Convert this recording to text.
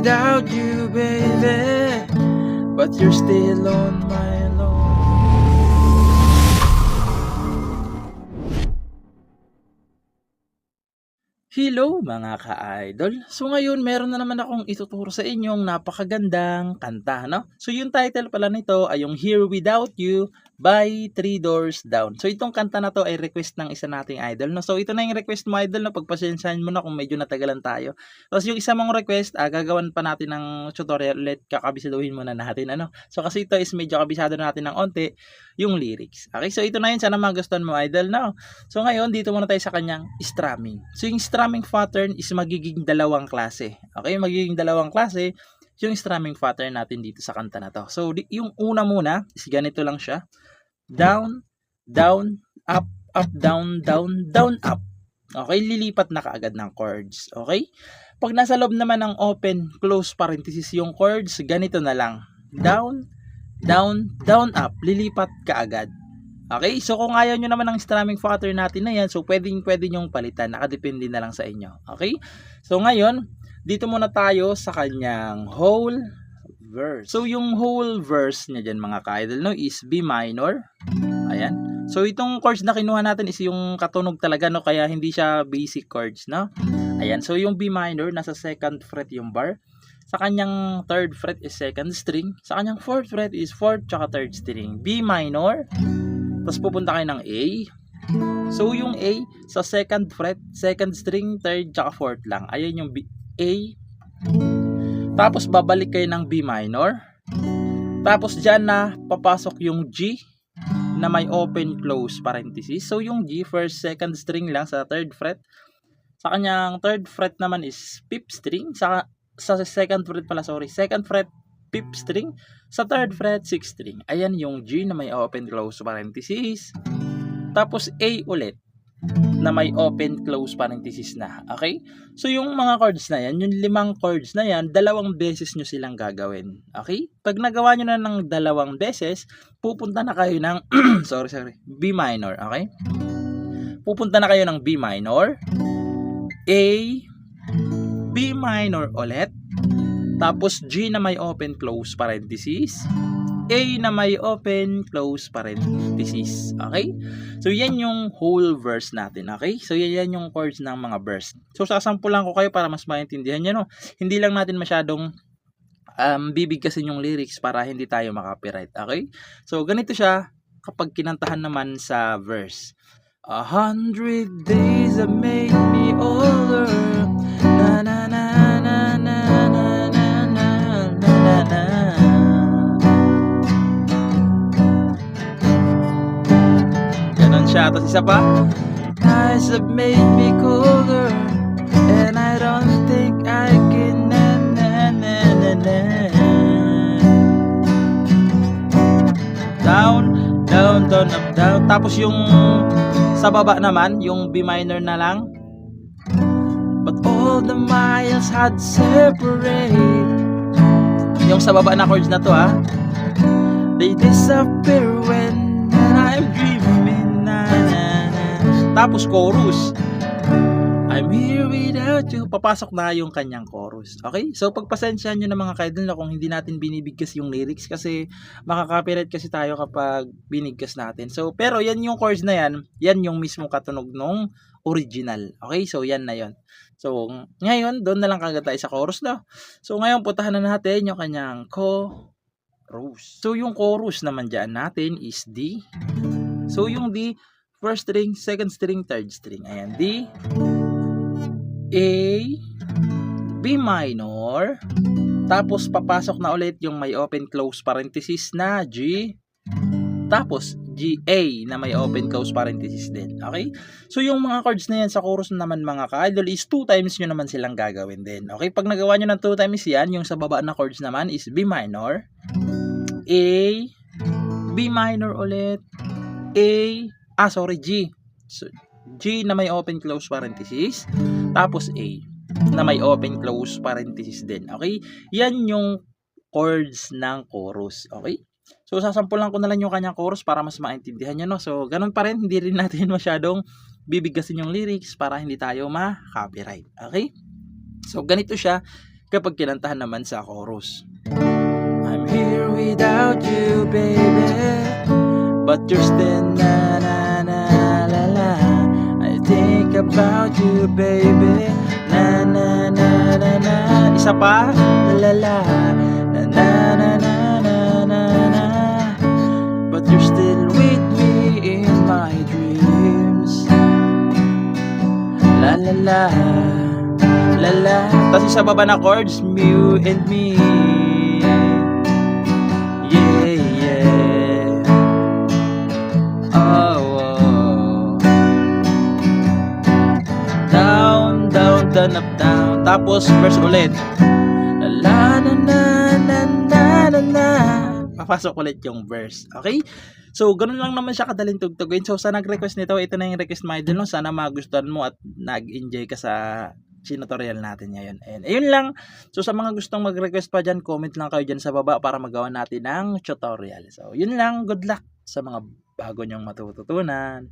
without you, baby, but you're still on my lawn. Hello mga ka-idol! So ngayon meron na naman akong ituturo sa inyong napakagandang kanta, no? So yung title pala nito ay yung Here Without You by Three Doors Down. So itong kanta na to ay request ng isa nating idol, no? So ito na yung request mo, idol, no? Pagpasensyahan mo na kung medyo natagalan tayo. Tapos yung isa mong request, gagawan pa natin ng tutorial ulit, kakabisaduhin muna natin, ano? So kasi ito is medyo kabisado natin ng onte yung lyrics. Okay, so ito na yun, sana magustuhan mo, idol, no? So ngayon, dito muna tayo sa kanyang strumming. So yung strumming pattern is magiging dalawang klase. Okay, magiging dalawang klase yung strumming pattern natin dito sa kanta na to. So yung una muna is ganito lang siya. Down, down, up, up, down, down, down, up. Okay, lilipat na kaagad ng chords. Okay? Pag nasa loob naman ng open, close parenthesis yung chords, ganito na lang. Down, down, down, up. Lilipat kaagad. Okay, so kung ayaw nyo naman ng strumming pattern natin na yan, so pwede nyong palitan, nakadepende na lang sa inyo. Okay, so ngayon, dito muna tayo sa kanyang whole verse. So yung whole verse niya dyan mga ka-idol, no, is B minor. Ayan, so itong chords na kinuha natin is yung katunog talaga, no, kaya hindi siya basic chords, no. Ayan, so yung B minor, nasa second fret yung bar. Sa kanyang third fret is second string. Sa kanyang fourth fret is fourth tsaka third string. B minor. Tapos pupunta kayo ng A. So yung A sa second fret, second string, third tsaka fourth lang. Ayan yung B, A. Tapos babalik kayo ng B minor. Tapos dyan na papasok yung G na may open close parenthesis. So yung G first, second string lang sa third fret. Sa kanyang third fret naman is fifth string. Sa second fret pala, sorry, second fret, fifth string. Sa third fret, sixth string. Ayan yung G na may open close parenthesis. Tapos A ulit na may open close parenthesis na. Okay? So yung mga chords na yan, yung limang chords na yan, dalawang beses nyo silang gagawin. Okay? Pag nagawa nyo na ng dalawang beses, pupunta na kayo ng B minor. Okay? Pupunta na kayo ng B minor, A, B minor ulit, tapos G na may open close parenthesis, A na may open close parenthesis. Okay? So yan yung whole verse natin. Okay? So yan yung chords ng mga verse. So sasampulan ko kayo para mas maintindihan nyo, no? Hindi lang natin masyadong bibigkasin yung lyrics para hindi tayo makapiright. Okay? So ganito siya kapag kinantahan naman sa verse. 100 days have made me older. Na na na na na na na na na na. Ganon siya. Tapos isa pa. Eyes have made me colder, and I don't think I can na na na na na. Down, down, down, up, down. Tapos yung sa baba naman, yung B minor na lang. But all the miles had separate. Yung sa baba na chords na to, they disappear when I'm dreaming. Na, na, na. Tapos chorus. I'm here without you. Papasok na yung kanyang chorus. Okay? So pagpasensyahan nyo na mga kaidol na kung hindi natin binibigkas yung lyrics kasi makaka-copyright kasi tayo kapag binigkas natin. So pero yan yung chords na yan, yan yung mismo katunog nung original. Okay? So yan na yon. So ngayon, doon na lang kagad tayo sa chorus na. So ngayon, putahan na natin yung kanyang chorus. So yung chorus naman dyan natin is D. So yung D, first string, second string, third string. Ayan, D, A, B minor, tapos papasok na ulit yung may open close parenthesis na G, tapos G, A na may open close parenthesis din. Okay? So yung mga chords na yan sa chorus naman mga ka-idol is 2 times nyo naman silang gagawin din. Okay? Pag nagawa nyo ng 2 times yan, yung sa baba na chords naman is B minor, A, B minor ulit, A, G. So, G na may open close parenthesis, tapos A na may open close parenthesis din. Okay? Yan yung chords ng chorus. Okay? So sasampulan ko na lang yung kanyang chorus para mas maintindihan nyo, no? So ganun pa rin, hindi rin natin masyadong bibigkasin yung lyrics para hindi tayo ma-copyright. Okay? So ganito siya kapag kinantahan naman sa chorus. I'm here without you, baby, but you're still na na na la la. I think about you, baby, na na na na na. Isa pa, la la na na na na na na na. But you're still with me in my dreams. La la la la la. Tapos sa baba na chords, you and me. Yeah, yeah. Oh, oh. Down, down, down, up, down. Tapos verse ulit. La la na na na na na na. Papasok ulit yung verse. Okay? So, ganun lang naman siya kadaling tugtugin. So, sa nag-request nito, ito na yung request mo, idol, no? Sana magustuhan mo at nag-enjoy ka sa tutorial natin ngayon. And ayun lang. So, sa mga gustong mag-request pa dyan, comment lang kayo dyan sa baba para magawa natin ng tutorial. So, yun lang. Good luck sa mga bago nyong matututunan.